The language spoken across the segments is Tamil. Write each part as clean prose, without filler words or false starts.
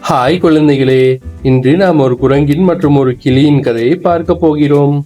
ஹாய் குழந்தைகளே, இன்று நாம் ஒரு குரங்கின் மற்றும் ஒரு கிளியின் கதையை பார்க்க போகிறோம்.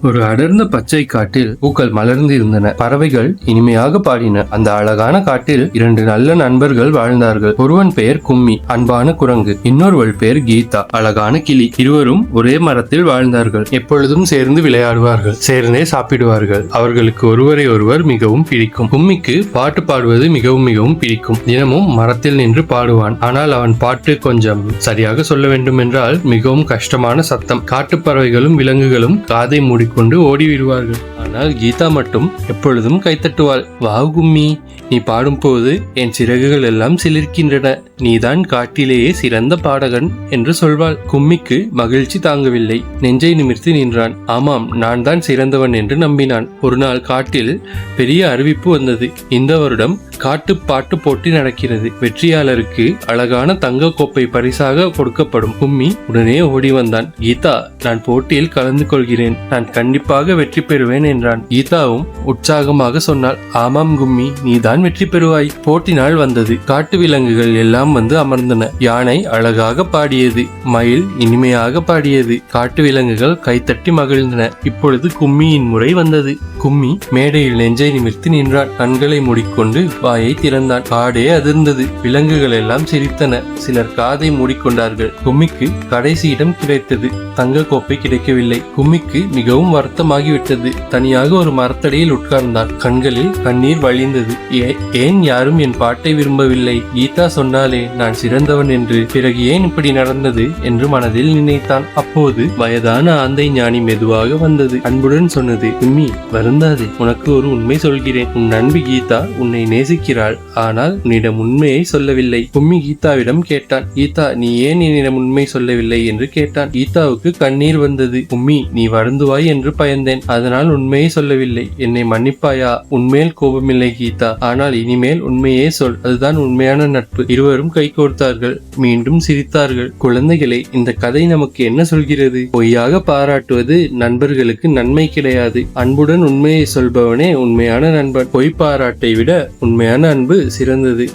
ஒரு அடர்ந்த பச்சை காட்டில் பூக்கள் மலர்ந்து இருந்தன. பறவைகள் இனிமையாக பாடின. அந்த அழகான காட்டில் 2 நல்ல நண்பர்கள் வாழ்ந்தார்கள். ஒருவன் பெயர் கும்மி, அன்பான குரங்கு. இன்னொருவள் பெயர் கீதா, அழகான கிளி. இருவரும் ஒரே மரத்தில் வாழ்ந்தார்கள். எப்பொழுதும் சேர்ந்து விளையாடுவார்கள், சேர்ந்தே சாப்பிடுவார்கள். அவர்களுக்கு ஒருவரை ஒருவர் மிகவும் பிடிக்கும். கும்மிக்கு பாட்டு பாடுவது மிகவும் பிடிக்கும். தினமும் மரத்தில் நின்று பாடுவான். ஆனால் அவன் பாட்டு கொஞ்சம் சரியாக சொல்ல வேண்டும் என்றால் மிகவும் கஷ்டமான சத்தம். காட்டு பறவைகளும் விலங்குகளும் காதை மூடிக்கொண்டு ஓடிவிடுவார்கள். ஆனால் கீதா மட்டும் எப்பொழுதும் கைத்தட்டுவாள். வாவ் கும்மி, நீ பாடும்போது என் சிறகுகள் எல்லாம் சிலிர்க்கின்றன. நீதான் காட்டிலேயே சிறந்த பாடகன் என்று சொல்வாள். கும்மிக்கு மகிழ்ச்சி தாங்கவில்லை. நெஞ்சை நிமிர்த்தி நின்றான். ஆமாம், நான் தான் சிறந்தவன் என்று நம்பினான். ஒரு நாள் காட்டில் பெரிய அறிவிப்பு வந்தது. இந்த வருடம் காட்டு பாட்டு போட்டி நடக்கிறது. வெற்றியாளருக்கு அழகான தங்க கோப்பை பரிசாக கொடுக்கப்படும். கும்மி உடனே ஓடி வந்தான். கீதா, நான் போட்டியில் கலந்து கொள்கிறேன். நான் கண்டிப்பாக வெற்றி பெறுவேன் என்றான். கீதாவும் உற்சாகமாக சொன்னாள். ஆமாம் கும்மி, நீதான் வெற்றி பெறுவாய். போட்டி நாள் வந்தது. காட்டு விலங்குகள் எல்லாம் வந்து அமர்ந்தன. யானை அழகாக பாடியது. மயில் இனிமையாக பாடியது. காட்டு விலங்குகள் கைத்தட்டி மகிழ்ந்தன. இப்பொழுது கும்மியின் முறை வந்தது. கும்மி மேடையில் நெஞ்சை நிமிர்த்தி நின்றான். கண்களை மூடிக்கொண்டு வாயை திறந்தான். காடே அதிர்ந்தது. விலங்குகள் எல்லாம் சிரித்தன. சிலர் காதை மூடிக்கொண்டார்கள். கும்மிக்கு கடைசி இடம் கிடைத்தது. தங்க கோப்பை கிடைக்கவில்லை. கும்மிக்கு மிகவும் வருத்தமாகிவிட்டது. தனியாக ஒரு மரத்தடியில் உட்கார்ந்தான். கண்களில் கண்ணீர் வழிந்தது. ஏன் யாரும் என் பாட்டை விரும்பவில்லை? கீதா சொன்னாலே நான் சிறந்தவன் என்று. பிறகு ஏன் இப்படி நடந்தது என்று மனதில் நினைத்தான். அப்போது வயதான ஆந்தை ஞானி மெதுவாக வந்தது. அன்புடன் சொன்னது, கும்மி வருந்தாதே, உனக்கு ஒரு உண்மை சொல்கிறேன். உன் நண்பி கீதா உன்னை நேசிக்கிறாள். ஆனால் உன்னிடம் உண்மையை சொல்லவில்லை. கும்மி கீதாவிடம் கேட்டான். கீதா, நீ ஏன் என்னிடம் உண்மை சொல்லவில்லை என்று கேட்டான். கீதாவுக்கு கண்ணீர் வந்தது. கும்மி, நீ வருந்துவாய் என்று பயந்தேன். அதனால் உண்மையை சொல்லவில்லை. என்னை மன்னிப்பாயா? உன்மேல் கோபமில்லை கீதா, ஆனால் இனிமேல் உண்மையே சொல். அதுதான் உண்மையான நட்பு. இருவரும் கை கோர்த்தார்கள். மீண்டும் சிரித்தார்கள். குழந்தைகளே, இந்த கதை நமக்கு என்ன சொல்கிறது? பொய்யாக பாராட்டுவது நண்பர்களுக்கு நன்மை கிடையாது. அன்புடன் உண்மையை சொல்பவனே உண்மையான நண்பன். பொய் பாராட்டை விட உண்மையான அன்பு சிறந்தது.